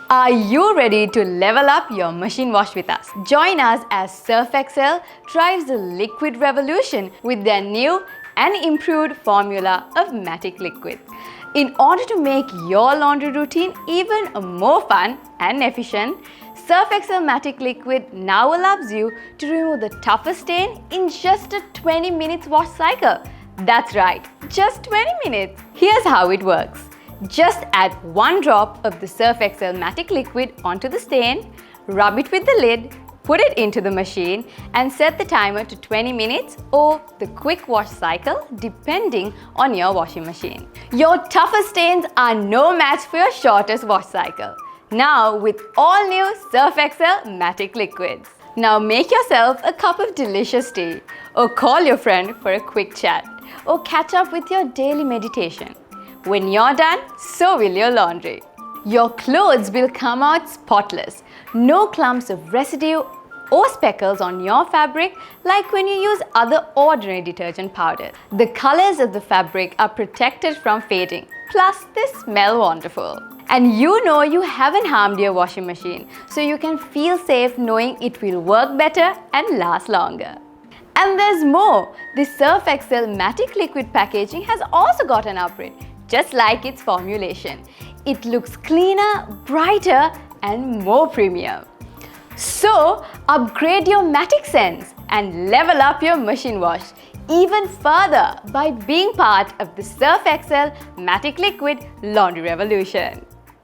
Are you ready to level up your machine wash with us? Join us as Surf Excel drives the liquid revolution with their new and improved formula of Matic liquid. In order to make your laundry routine even more fun and efficient, Surf Excel Matic liquid now allows you to remove the toughest stain in just a 20 minutes wash cycle. That's right, just 20 minutes. Here's how it works. Just add 1 drop of the Surf Excel Matic liquid onto the stain, rub it with the lid, put it into the machine and set the timer to 20 minutes or the quick wash cycle depending on your washing machine. Your toughest stains are no match for your shortest wash cycle. Now with all new Surf Excel Matic liquids. Now make yourself a cup of delicious tea or call your friend for a quick chat or catch up with your daily meditation. When you're done, so will your laundry. Your clothes will come out spotless. No clumps of residue or speckles on your fabric like when you use other ordinary detergent powders. The colors of the fabric are protected from fading. Plus, they smell wonderful. And you know you haven't harmed your washing machine, so you can feel safe knowing it will work better and last longer. And there's more. The Surf Excel Matic liquid packaging has also got an upgrade, just like its formulation. It looks cleaner, brighter, and more premium. So, upgrade your Matic sense and level up your machine wash even further by being part of the Surf Excel Matic Liquid Laundry Revolution.